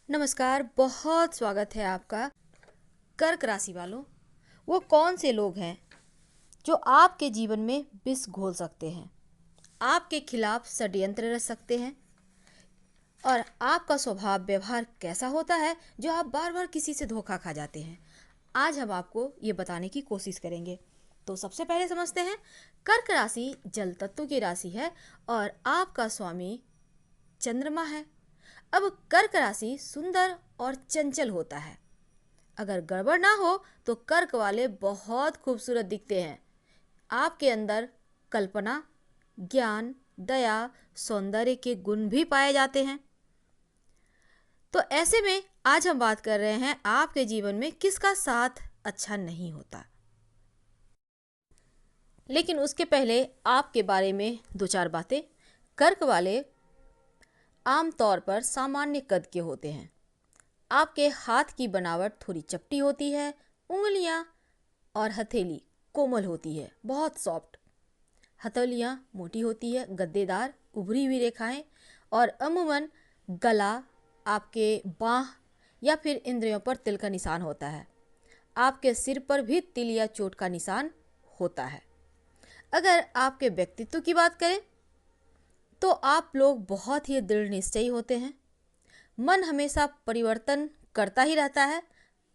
नमस्कार, बहुत स्वागत है आपका। कर्क राशि वालों, वो कौन से लोग हैं जो आपके जीवन में विष घोल सकते हैं, आपके खिलाफ षड्यंत्र रच सकते हैं और आपका स्वभाव व्यवहार कैसा होता है जो आप बार बार किसी से धोखा खा जाते हैं। आज हम आपको ये बताने की कोशिश करेंगे। तो सबसे पहले समझते हैं, कर्क राशि जल तत्व की राशि है और आपका स्वामी चंद्रमा है। अब कर्क राशि सुंदर और चंचल होता है। अगर गड़बड़ ना हो तो कर्क वाले बहुत खूबसूरत दिखते हैं। आपके अंदर कल्पना, ज्ञान, दया, सौंदर्य के गुण भी पाए जाते हैं। तो ऐसे में आज हम बात कर रहे हैं आपके जीवन में किसका साथ अच्छा नहीं होता। लेकिन उसके पहले आपके बारे में दो चार बातें। कर्क वाले आमतौर पर सामान्य कद के होते हैं। आपके हाथ की बनावट थोड़ी चपटी होती है, उंगलियां और हथेली कोमल होती है, बहुत सॉफ्ट। हथेलियां मोटी होती है, गद्देदार उभरी हुई रेखाएं, और अमूमन गला, आपके बाह या फिर इंद्रियों पर तिल का निशान होता है। आपके सिर पर भी तिल या चोट का निशान होता है। अगर आपके व्यक्तित्व की बात करें तो आप लोग बहुत ही दृढ़ निश्चयी होते हैं। मन हमेशा परिवर्तन करता ही रहता है,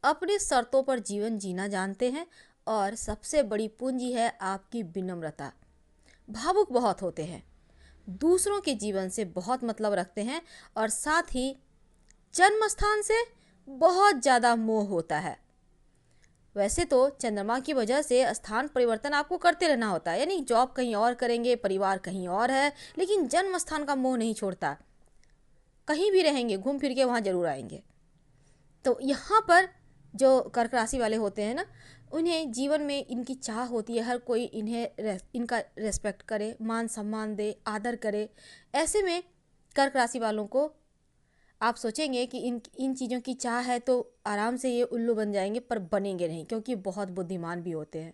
अपनी शर्तों पर जीवन जीना जानते हैं और सबसे बड़ी पूंजी है आपकी विनम्रता। भावुक बहुत होते हैं, दूसरों के जीवन से बहुत मतलब रखते हैं और साथ ही जन्म स्थान से बहुत ज़्यादा मोह होता है। वैसे तो चंद्रमा की वजह से स्थान परिवर्तन आपको करते रहना होता है, यानी जॉब कहीं और करेंगे, परिवार कहीं और है, लेकिन जन्म स्थान का मोह नहीं छोड़ता। कहीं भी रहेंगे, घूम फिर के वहाँ जरूर आएंगे। तो यहाँ पर जो कर्क राशि वाले होते हैं ना, उन्हें जीवन में इनकी चाह होती है हर कोई इनका रेस्पेक्ट करे, मान सम्मान दे, आदर करे। ऐसे में कर्क राशि वालों को आप सोचेंगे कि इन चीज़ों की चाह है तो आराम से ये उल्लू बन जाएंगे, पर बनेंगे नहीं, क्योंकि बहुत बुद्धिमान भी होते हैं।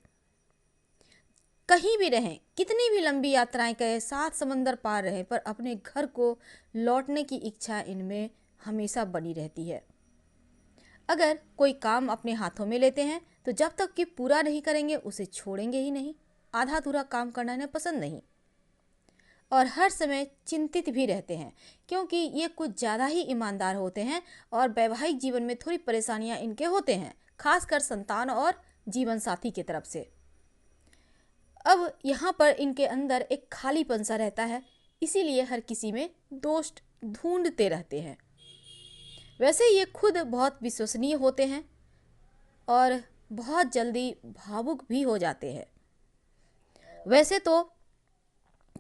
कहीं भी रहें, कितनी भी लंबी यात्राएं करें, 7 समंदर पार रहें, पर अपने घर को लौटने की इच्छा इनमें हमेशा बनी रहती है। अगर कोई काम अपने हाथों में लेते हैं तो जब तक कि पूरा नहीं करेंगे उसे छोड़ेंगे ही नहीं। आधा अधूरा काम करना इन्हें पसंद नहीं, और हर समय चिंतित भी रहते हैं, क्योंकि ये कुछ ज़्यादा ही ईमानदार होते हैं और वैवाहिक जीवन में थोड़ी परेशानियां इनके होते हैं, खासकर संतान और जीवन साथी की तरफ से। अब यहाँ पर इनके अंदर एक खालीपन सा रहता है, इसीलिए हर किसी में दोष ढूंढते रहते हैं। वैसे ये खुद बहुत विश्वसनीय होते हैं और बहुत जल्दी भावुक भी हो जाते हैं। वैसे तो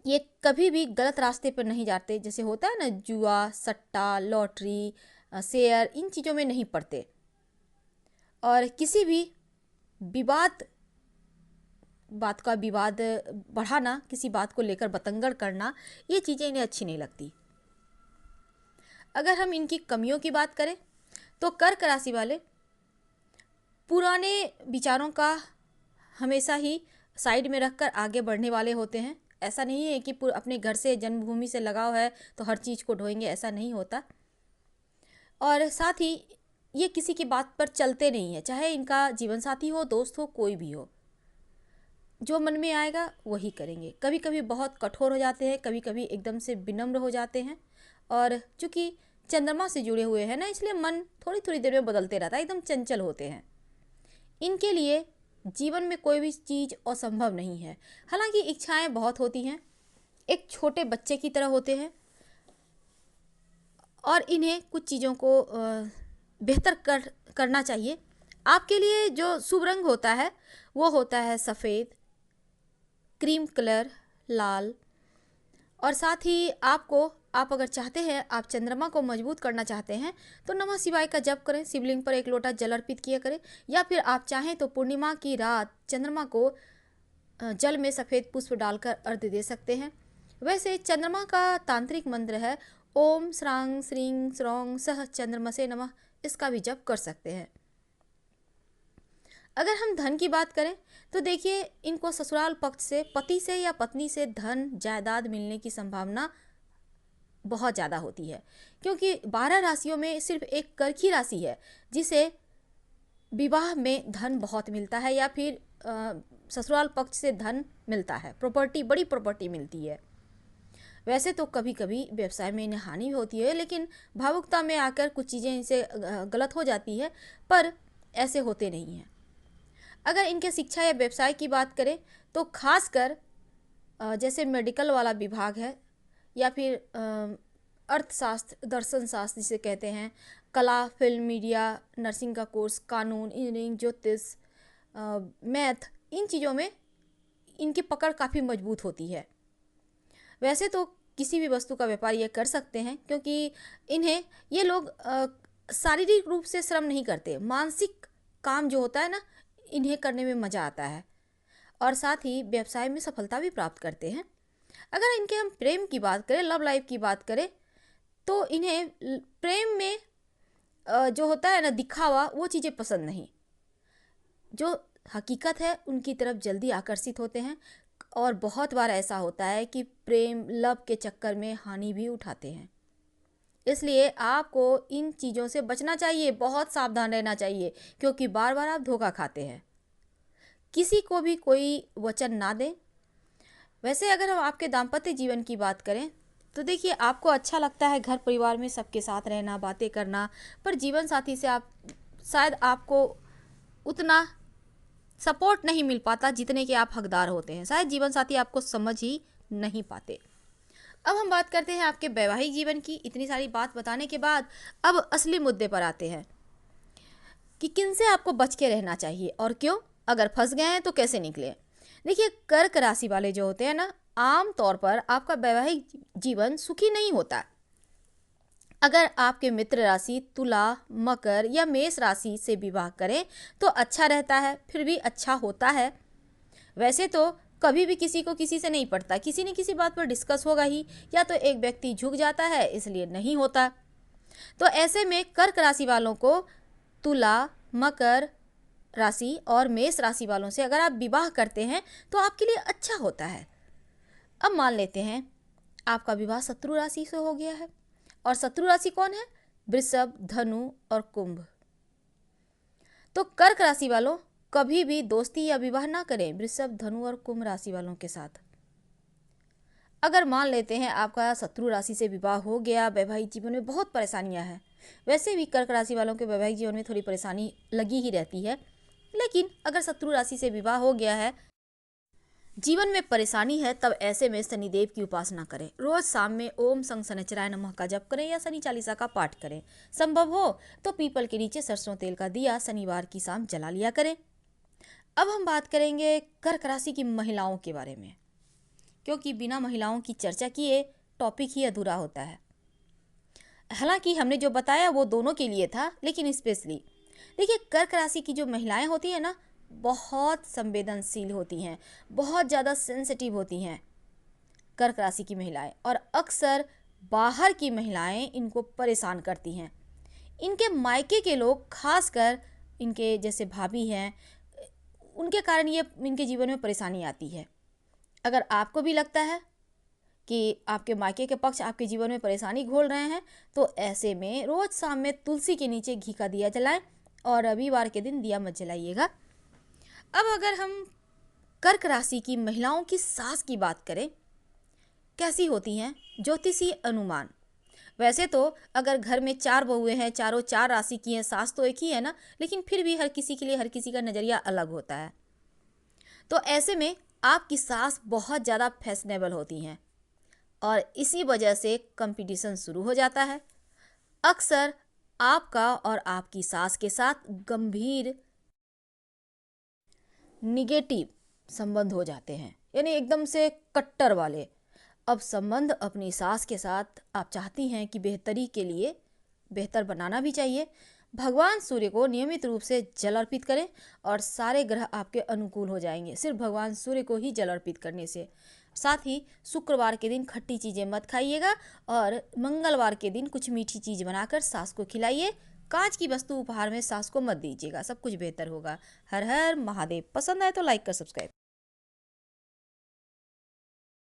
ये कभी भी गलत रास्ते पर नहीं जाते, जैसे होता है ना जुआ, सट्टा, लॉटरी, शेयर, इन चीज़ों में नहीं पड़ते। और किसी भी विवाद बात का विवाद बढ़ाना, किसी बात को लेकर बतंगड़ करना, ये चीज़ें इन्हें अच्छी नहीं लगती। अगर हम इनकी कमियों की बात करें तो कर्क राशि वाले पुराने विचारों का हमेशा ही साइड में रखकर आगे बढ़ने वाले होते हैं। ऐसा नहीं है कि अपने घर से, जन्मभूमि से लगाव है तो हर चीज़ को ढोएंगे, ऐसा नहीं होता। और साथ ही ये किसी की बात पर चलते नहीं है, चाहे इनका जीवन साथी हो, दोस्त हो, कोई भी हो। जो मन में आएगा वही करेंगे। कभी कभी बहुत कठोर हो जाते हैं, कभी कभी एकदम से विनम्र हो जाते हैं। और चूंकि चंद्रमा से जुड़े हुए हैं ना, इसलिए मन थोड़ी थोड़ी देर में बदलते रहता है, एकदम चंचल होते हैं। इनके लिए जीवन में कोई भी चीज़ असंभव नहीं है। हालांकि इच्छाएं बहुत होती हैं, एक छोटे बच्चे की तरह होते हैं, और इन्हें कुछ चीज़ों को बेहतर करना चाहिए। आपके लिए जो शुभ रंग होता है वो होता है सफ़ेद, क्रीम कलर, लाल। और साथ ही आप अगर चाहते हैं, आप चंद्रमा को मजबूत करना चाहते हैं, तो नमः शिवाय का जप करें, शिवलिंग पर एक लोटा जल अर्पित किया करें, या फिर आप चाहें तो पूर्णिमा की रात चंद्रमा को जल में सफ़ेद पुष्प डालकर अर्घ्य दे सकते हैं। वैसे चंद्रमा का तांत्रिक मंत्र है ओम श्रांग श्रीं श्रौंग सह चंद्रमसे नमः, इसका भी जप कर सकते हैं। अगर हम धन की बात करें तो देखिए, इनको ससुराल पक्ष से, पति से या पत्नी से धन जायदाद मिलने की संभावना बहुत ज़्यादा होती है, क्योंकि 12 राशियों में सिर्फ एक कर्क ही राशि है जिसे विवाह में धन बहुत मिलता है, या फिर ससुराल पक्ष से धन मिलता है, प्रॉपर्टी, बड़ी प्रॉपर्टी मिलती है। वैसे तो कभी कभी व्यवसाय में इन्हें हानि भी होती है, लेकिन भावुकता में आकर कुछ चीज़ें इनसे गलत हो जाती है, पर ऐसे होते नहीं हैं। अगर इनके शिक्षा या व्यवसाय की बात करें तो खासकर जैसे मेडिकल वाला विभाग है, या फिर अर्थशास्त्र, दर्शन शास्त्र जिसे कहते हैं, कला, फिल्म, मीडिया, नर्सिंग का कोर्स, कानून, इंजीनियरिंग, ज्योतिष, मैथ, इन चीज़ों में इनकी पकड़ काफ़ी मजबूत होती है। वैसे तो किसी भी वस्तु का व्यापार ये कर सकते हैं, क्योंकि इन्हें ये लोग शारीरिक रूप से श्रम नहीं करते, मानसिक काम जो होता है ना, इन्हें करने में मज़ा आता है, और साथ ही व्यवसाय में सफलता भी प्राप्त करते हैं। अगर इनके हम प्रेम की बात करें, लव लाइफ की बात करें, तो इन्हें प्रेम में जो होता है ना दिखावा, वो चीज़ें पसंद नहीं। जो हकीकत है उनकी तरफ जल्दी आकर्षित होते हैं, और बहुत बार ऐसा होता है कि प्रेम लव के चक्कर में हानि भी उठाते हैं। इसलिए आपको इन चीज़ों से बचना चाहिए, बहुत सावधान रहना चाहिए, क्योंकि बार बार आप धोखा खाते हैं। किसी को भी कोई वचन ना दें। वैसे अगर हम आपके दाम्पत्य जीवन की बात करें तो देखिए, आपको अच्छा लगता है घर परिवार में सबके साथ रहना, बातें करना, पर जीवन साथी से शायद आपको उतना सपोर्ट नहीं मिल पाता जितने के आप हकदार होते हैं। शायद जीवन साथी आपको समझ ही नहीं पाते। अब हम बात करते हैं आपके वैवाहिक जीवन की। इतनी सारी बात बताने के बाद अब असली मुद्दे पर आते हैं कि किनसे आपको बच के रहना चाहिए और क्यों, अगर फंस गए हैं तो कैसे निकले। देखिए, कर्क राशि वाले जो होते हैं ना, आम तौर पर आपका वैवाहिक जीवन सुखी नहीं होता। अगर आपके मित्र राशि तुला, मकर या मेष राशि से विवाह करें तो अच्छा रहता है, फिर भी अच्छा होता है। वैसे तो कभी भी किसी को किसी से नहीं पड़ता, किसी न किसी बात पर डिस्कस होगा ही, या तो एक व्यक्ति झुक जाता है इसलिए नहीं होता। तो ऐसे में कर्क राशि वालों को तुला, मकर राशि और मेष राशि वालों से अगर आप विवाह करते हैं तो आपके लिए अच्छा होता है। अब मान लेते हैं आपका विवाह शत्रु राशि से हो गया है, और शत्रु राशि कौन है? वृषभ, धनु और कुंभ। तो कर्क राशि वालों कभी भी दोस्ती या विवाह ना करें वृषभ, धनु और कुंभ राशि वालों के साथ। अगर मान लेते हैं आपका शत्रु राशि से विवाह हो गया, वैवाहिक जीवन में बहुत परेशानियां हैं। वैसे भी कर्क राशि वालों के वैवाहिक जीवन में थोड़ी परेशानी लगी ही रहती है, लेकिन अगर शत्रु राशि से विवाह हो गया है, जीवन में परेशानी है, तब ऐसे में शनिदेव की उपासना करें। रोज शाम में ओम संग शनिचराय नमः का जप करें या शनि चालीसा का पाठ करें। संभव हो तो पीपल के नीचे सरसों तेल का दिया शनिवार की शाम जला लिया करें। अब हम बात करेंगे कर्क राशि की महिलाओं के बारे में, क्योंकि बिना महिलाओं की चर्चा किए टॉपिक ही अधूरा होता है। हालांकि हमने जो बताया वो दोनों के लिए था, लेकिन स्पेशली देखिए, कर्क राशि की जो महिलाएं होती हैं ना, बहुत संवेदनशील होती हैं, बहुत ज़्यादा सेंसिटिव होती हैं कर्क राशि की महिलाएं, और अक्सर बाहर की महिलाएं इनको परेशान करती हैं। इनके मायके के लोग, खासकर इनके जैसे भाभी हैं, उनके कारण ये इनके जीवन में परेशानी आती है। अगर आपको भी लगता है कि आपके मायके के पक्ष आपके जीवन में परेशानी घोल रहे हैं, तो ऐसे में रोज शाम में तुलसी के नीचे घी का दिया जलाएं, और रविवार के दिन दिया मत जलाइएगा। अब अगर हम कर्क राशि की महिलाओं की सास की बात करें, कैसी होती हैं ज्योतिषीय अनुमान। वैसे तो अगर घर में 4 बहुएं हैं, चारों 4 राशि की हैं, सास तो एक ही है ना, लेकिन फिर भी हर किसी के लिए हर किसी का नज़रिया अलग होता है। तो ऐसे में आपकी सास बहुत ज़्यादा फैशनेबल होती हैं, और इसी वजह से कंपटीशन शुरू हो जाता है। अक्सर आपका और आपकी सास के साथ गंभीर निगेटिव संबंध हो जाते हैं, यानी एकदम से कट्टर वाले। अब संबंध अपनी सास के साथ आप चाहती हैं कि बेहतरी के लिए बेहतर बनाना भी चाहिए। भगवान सूर्य को नियमित रूप से जल अर्पित करें, और सारे ग्रह आपके अनुकूल हो जाएंगे सिर्फ भगवान सूर्य को ही जल अर्पित करने से। साथ ही शुक्रवार के दिन खट्टी चीज़ें मत खाइएगा, और मंगलवार के दिन कुछ मीठी चीज़ बनाकर सास को खिलाइए। कांच की वस्तु उपहार में सास को मत दीजिएगा, सब कुछ बेहतर होगा। हर हर महादेव। पसंद आए तो लाइक कर सब्सक्राइब।